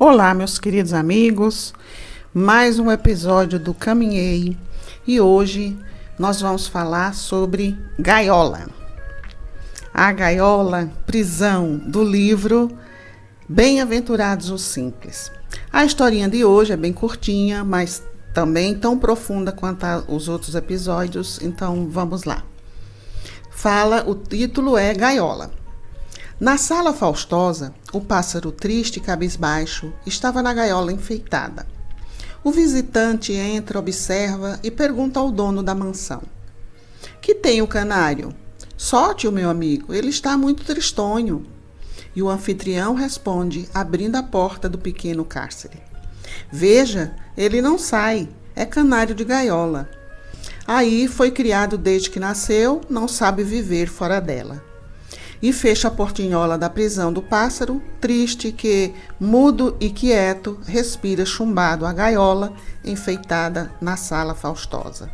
Olá, meus queridos amigos, mais um episódio do Caminhei e hoje nós vamos falar sobre gaiola. A gaiola, prisão, do livro Bem-aventurados os Simples. A historinha de hoje é bem curtinha, mas também tão profunda quanto os outros episódios, então vamos lá. O título é Gaiola. Na sala faustosa, o pássaro triste e cabisbaixo estava na gaiola enfeitada. O visitante entra, observa e pergunta ao dono da mansão: "Que tem o canário?" "Solte o meu amigo, ele está muito tristonho." E o anfitrião responde, abrindo a porta do pequeno cárcere: "Veja, ele não sai, é canário de gaiola. Aí foi criado desde que nasceu, não sabe viver fora dela." E fecha a portinhola da prisão do pássaro, triste que, mudo e quieto, respira chumbado a gaiola enfeitada na sala faustosa.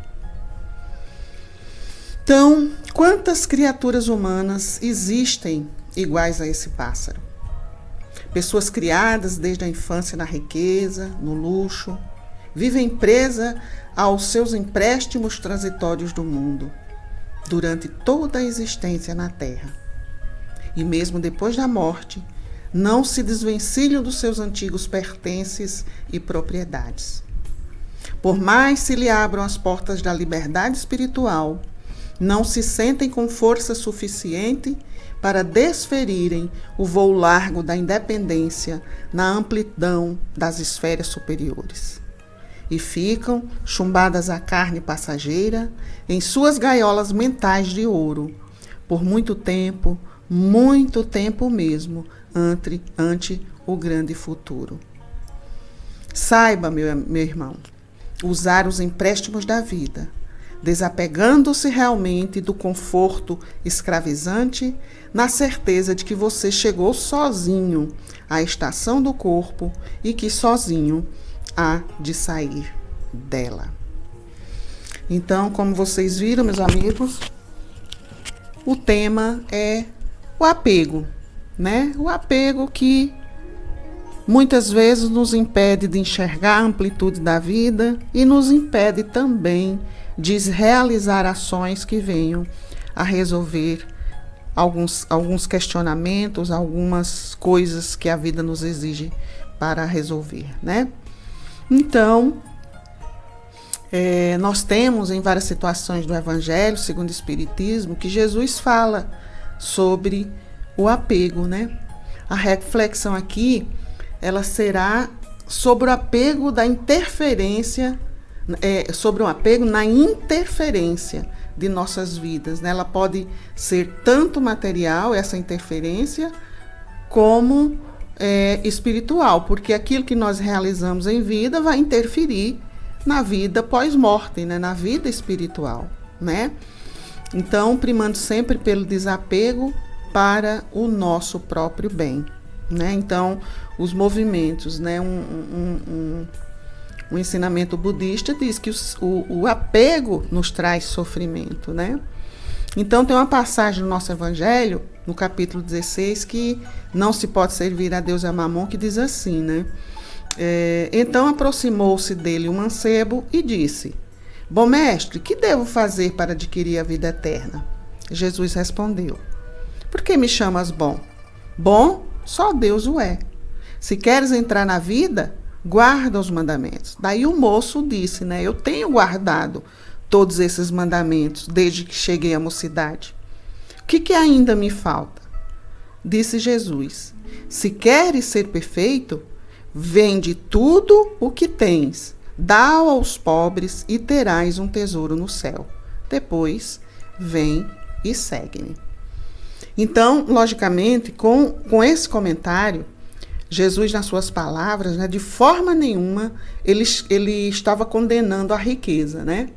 Então, quantas criaturas humanas existem iguais a esse pássaro? Pessoas criadas desde a infância na riqueza, no luxo, vivem presa aos seus empréstimos transitórios do mundo, durante toda a existência na Terra. E mesmo depois da morte, não se desvencilham dos seus antigos pertences e propriedades. Por mais se lhe abram as portas da liberdade espiritual, não se sentem com força suficiente para desferirem o voo largo da independência na amplidão das esferas superiores. E ficam, chumbadas à carne passageira, em suas gaiolas mentais de ouro, por muito tempo mesmo, ante o grande futuro. Saiba, meu irmão, usar os empréstimos da vida, desapegando-se realmente do conforto escravizante, na certeza de que você chegou sozinho à estação do corpo e que sozinho há de sair dela. Então, como vocês viram, meus amigos, o tema é o apego, né? O apego que muitas vezes nos impede de enxergar a amplitude da vida e nos impede também de realizar ações que venham a resolver alguns questionamentos, algumas coisas que a vida nos exige para resolver, né? Então, nós temos em várias situações do Evangelho, segundo o Espiritismo, que Jesus fala sobre o apego, né? A reflexão aqui, ela será sobre o apego da interferência, sobre o apego na interferência de nossas vidas, né? Ela pode ser tanto material, essa interferência, como espiritual, porque aquilo que nós realizamos em vida vai interferir na vida pós-morte, né? Na vida espiritual, né? Então, primando sempre pelo desapego para o nosso próprio bem, né? Então, os movimentos, né? Um ensinamento budista diz que o apego nos traz sofrimento, né? Então, tem uma passagem no nosso Evangelho, no capítulo 16, que não se pode servir a Deus e a Mamon, que diz assim, né? Então, aproximou-se dele um mancebo e disse: "Bom mestre, que devo fazer para adquirir a vida eterna?" Jesus respondeu: "Por que me chamas bom? Bom, só Deus o é. Se queres entrar na vida, guarda os mandamentos." Daí o moço disse, né? "Eu tenho guardado todos esses mandamentos desde que cheguei à mocidade. O que ainda me falta?" Disse Jesus: "Se queres ser perfeito, vende tudo o que tens, dá aos pobres e terás um tesouro no céu. Depois, vem e segue-me." Então, logicamente, com esse comentário, Jesus, nas suas palavras, né, de forma nenhuma, ele estava condenando a riqueza, né?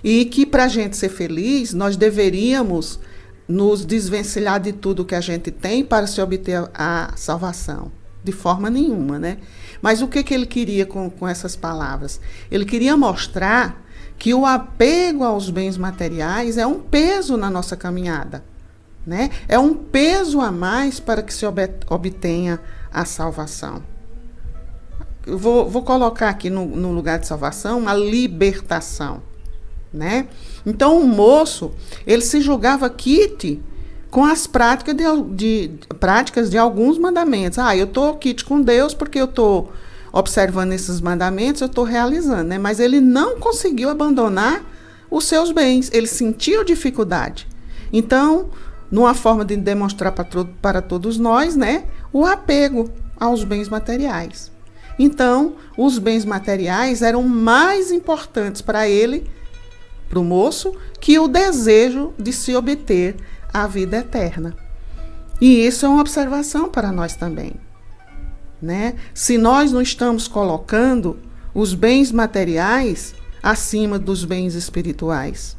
E que para a gente ser feliz, nós deveríamos nos desvencilhar de tudo que a gente tem para se obter a salvação. De forma nenhuma, né? Mas o que ele queria com essas palavras? Ele queria mostrar que o apego aos bens materiais é um peso na nossa caminhada, né? É um peso a mais para que se obtenha a salvação. vou colocar aqui no lugar de salvação a libertação, né? Então o moço, ele se julgava quite com as práticas de alguns mandamentos. Eu estou quite com Deus porque eu estou observando esses mandamentos, eu estou realizando, né? Mas ele não conseguiu abandonar os seus bens, ele sentiu dificuldade. Então, numa forma de demonstrar para todos nós, né, o apego aos bens materiais. Então, os bens materiais eram mais importantes para ele, para o moço, que o desejo de se obter a vida eterna. E isso é uma observação para nós também, né? Se nós não estamos colocando os bens materiais acima dos bens espirituais,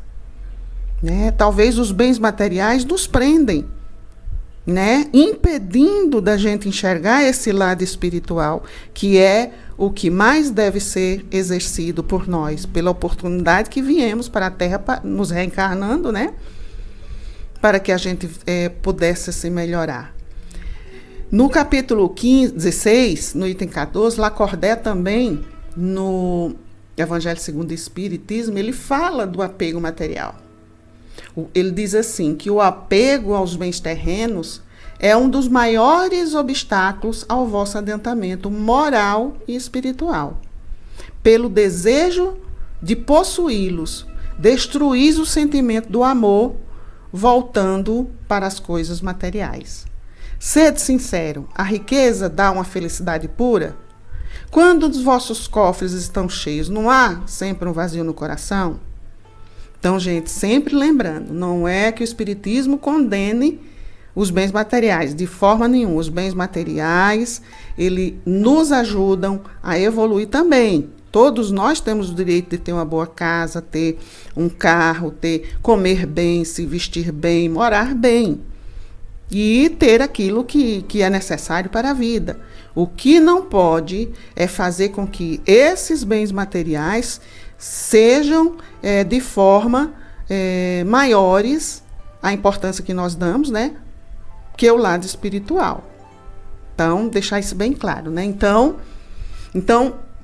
né? Talvez os bens materiais nos prendem, né? Impedindo da gente enxergar esse lado espiritual, que é o que mais deve ser exercido por nós, pela oportunidade que viemos para a Terra, nos reencarnando, né? Para que a gente pudesse se melhorar. No capítulo 16, no item 14, Lacordaire também, no Evangelho segundo o Espiritismo, ele fala do apego material. Ele diz assim, que o apego aos bens terrenos é um dos maiores obstáculos ao vosso adiantamento moral e espiritual. Pelo desejo de possuí-los, destruís o sentimento do amor, voltando para as coisas materiais. Sede sincero, a riqueza dá uma felicidade pura? Quando os vossos cofres estão cheios, não há sempre um vazio no coração? Então, gente, sempre lembrando, não é que o Espiritismo condene os bens materiais, de forma nenhuma. Os bens materiais, ele nos ajudam a evoluir também. Todos nós temos o direito de ter uma boa casa, ter um carro, comer bem, se vestir bem, morar bem. E ter aquilo que é necessário para a vida. O que não pode é fazer com que esses bens materiais sejam de forma maiores, a importância que nós damos, né, que o lado espiritual. Então, deixar isso bem claro, né? Então,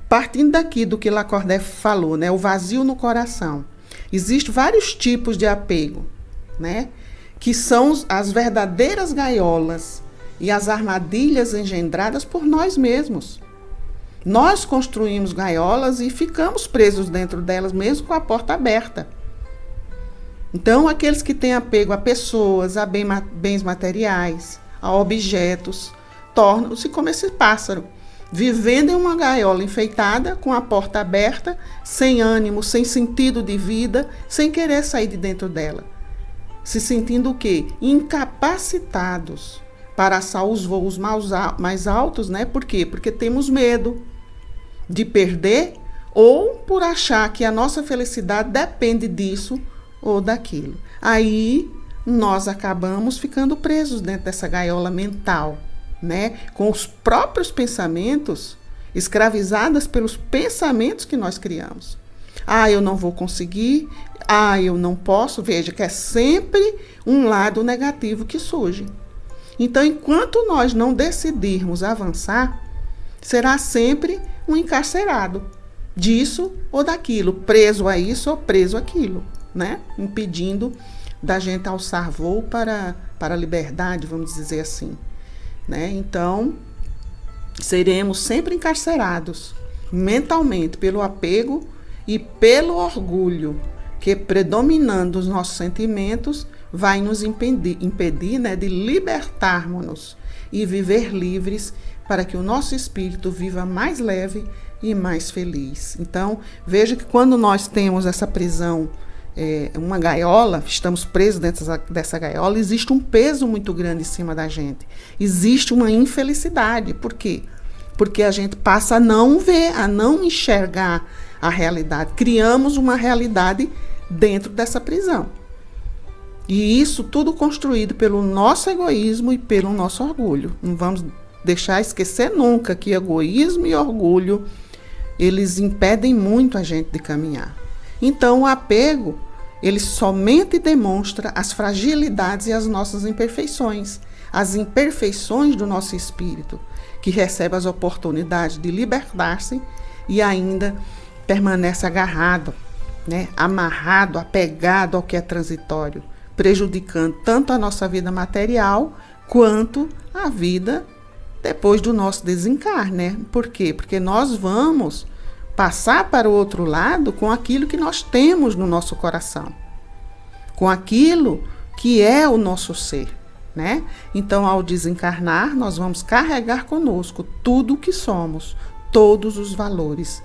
partindo daqui do que Lacordaire falou, né, o vazio no coração. Existem vários tipos de apego, né, que são as verdadeiras gaiolas e as armadilhas engendradas por nós mesmos. Nós construímos gaiolas e ficamos presos dentro delas, mesmo com a porta aberta. Então, aqueles que têm apego a pessoas, a bens materiais, a objetos, tornam-se como esse pássaro, vivendo em uma gaiola enfeitada, com a porta aberta, sem ânimo, sem sentido de vida, sem querer sair de dentro dela. Se sentindo o quê? Incapacitados para alçar os voos mais altos, né? Por quê? Porque temos medo de perder ou por achar que a nossa felicidade depende disso ou daquilo. Aí nós acabamos ficando presos dentro dessa gaiola mental, né? Com os próprios pensamentos, escravizadas pelos pensamentos que nós criamos. Eu não vou conseguir, eu não posso. Veja que é sempre um lado negativo que surge. Então, enquanto nós não decidirmos avançar, será sempre um encarcerado disso ou daquilo, preso a isso ou preso àquilo, né? Impedindo da gente alçar voo para a liberdade, vamos dizer assim, né? Então, seremos sempre encarcerados mentalmente pelo apego e pelo orgulho, que predominando os nossos sentimentos vai nos impedir, né, de libertarmos-nos e viver livres para que o nosso espírito viva mais leve e mais feliz. Então, veja que quando nós temos essa prisão, uma gaiola, estamos presos dentro dessa gaiola, existe um peso muito grande em cima da gente. Existe uma infelicidade. Por quê? Porque a gente passa a não ver, a não enxergar a realidade. Criamos uma realidade dentro dessa prisão. E isso tudo construído pelo nosso egoísmo e pelo nosso orgulho. Não vamos deixar esquecer nunca que egoísmo e orgulho, eles impedem muito a gente de caminhar. Então, o apego, ele somente demonstra as fragilidades e as nossas imperfeições, as imperfeições do nosso espírito, que recebe as oportunidades de libertar-se e ainda permanece agarrado, né? Amarrado, apegado ao que é transitório, prejudicando tanto a nossa vida material quanto a vida depois do nosso desencarne, né? Por quê? Porque nós vamos passar para o outro lado com aquilo que nós temos no nosso coração, com aquilo que é o nosso ser, né? Então, ao desencarnar, nós vamos carregar conosco tudo o que somos, todos os valores,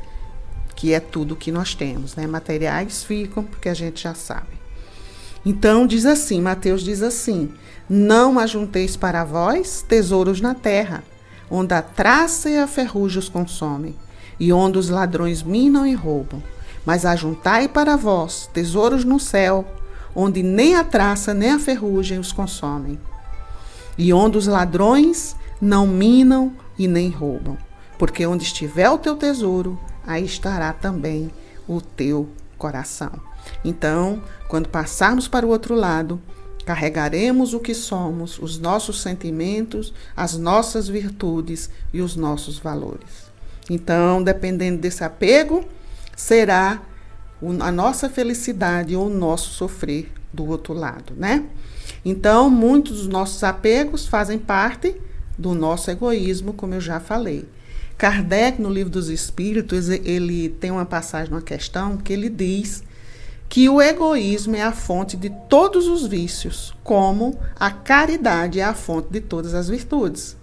que é tudo que nós temos, né? Materiais ficam, porque a gente já sabe. Então, diz assim, Mateus diz assim: não ajunteis para vós tesouros na terra, onde a traça e a ferrugem os consomem, e onde os ladrões minam e roubam. Mas ajuntai para vós tesouros no céu, onde nem a traça nem a ferrugem os consomem, e onde os ladrões não minam e nem roubam. Porque onde estiver o teu tesouro, aí estará também o teu coração. Então, quando passarmos para o outro lado, carregaremos o que somos, os nossos sentimentos, as nossas virtudes e os nossos valores. Então, dependendo desse apego, será a nossa felicidade ou o nosso sofrer do outro lado, né? Então, muitos dos nossos apegos fazem parte do nosso egoísmo, como eu já falei. Kardec, no Livro dos Espíritos, ele tem uma passagem, uma questão, que ele diz que o egoísmo é a fonte de todos os vícios, como a caridade é a fonte de todas as virtudes.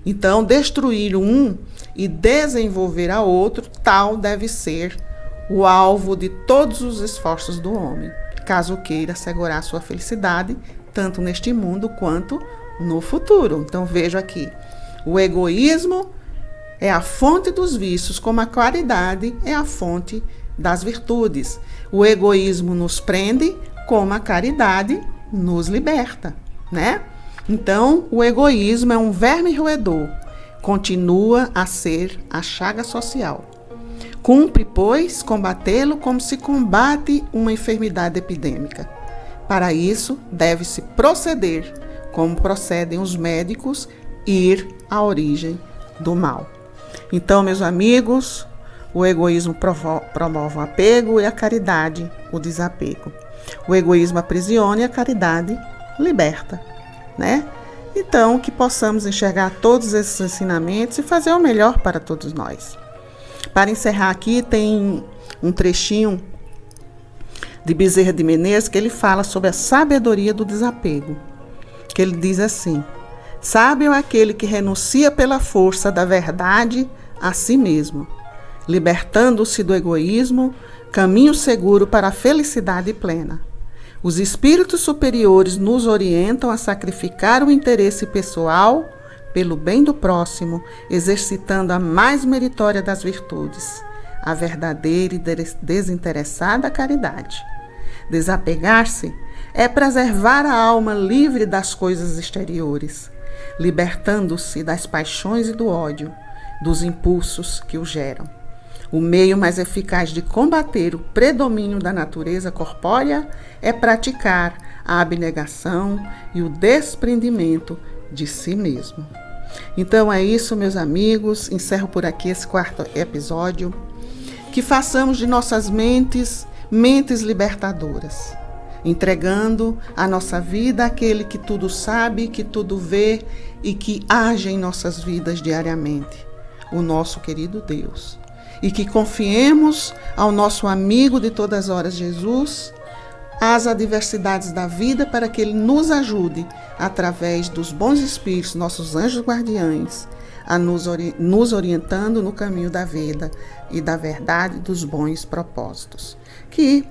Então, destruir um e desenvolver a outro, tal deve ser o alvo de todos os esforços do homem, caso queira assegurar sua felicidade, tanto neste mundo quanto no futuro. Então, veja aqui, o egoísmo é a fonte dos vícios, como a caridade é a fonte das virtudes. O egoísmo nos prende, como a caridade nos liberta, né? Então, o egoísmo é um verme roedor, continua a ser a chaga social. Cumpre, pois, combatê-lo como se combate uma enfermidade epidêmica. Para isso, deve-se proceder, como procedem os médicos, ir à origem do mal. Então, meus amigos, o egoísmo promove o apego e a caridade o desapego. O egoísmo aprisiona e a caridade liberta, né? Então, que possamos enxergar todos esses ensinamentos e fazer o melhor para todos nós. Para encerrar aqui, tem um trechinho de Bezerra de Menezes que ele fala sobre a sabedoria do desapego. Que ele diz assim: sábio é aquele que renuncia pela força da verdade a si mesmo, libertando-se do egoísmo, caminho seguro para a felicidade plena. Os espíritos superiores nos orientam a sacrificar o interesse pessoal pelo bem do próximo, exercitando a mais meritória das virtudes, a verdadeira e desinteressada caridade. Desapegar-se é preservar a alma livre das coisas exteriores, libertando-se das paixões e do ódio, dos impulsos que o geram. O meio mais eficaz de combater o predomínio da natureza corpórea é praticar a abnegação e o desprendimento de si mesmo. Então é isso, meus amigos. Encerro por aqui esse 4º episódio. Que façamos de nossas mentes libertadoras, entregando a nossa vida àquele que tudo sabe, que tudo vê e que age em nossas vidas diariamente, o nosso querido Deus. E que confiemos ao nosso amigo de todas as horas, Jesus, as adversidades da vida para que Ele nos ajude, através dos bons espíritos, nossos anjos guardiães, a nos orientando no caminho da vida e da verdade dos bons propósitos. Que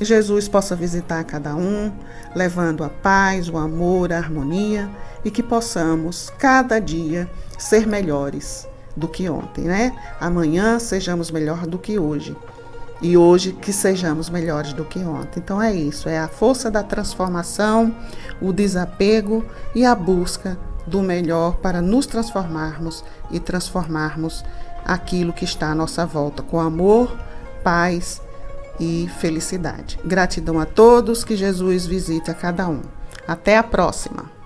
Jesus possa visitar cada um, levando a paz, o amor, a harmonia, e que possamos, cada dia, ser melhores do que ontem, né? Amanhã sejamos melhor do que hoje. E hoje que sejamos melhores do que ontem. Então é isso, é a força da transformação, o desapego e a busca do melhor para nos transformarmos e transformarmos aquilo que está à nossa volta com amor, paz e felicidade. Gratidão a todos, que Jesus visite a cada um. Até a próxima!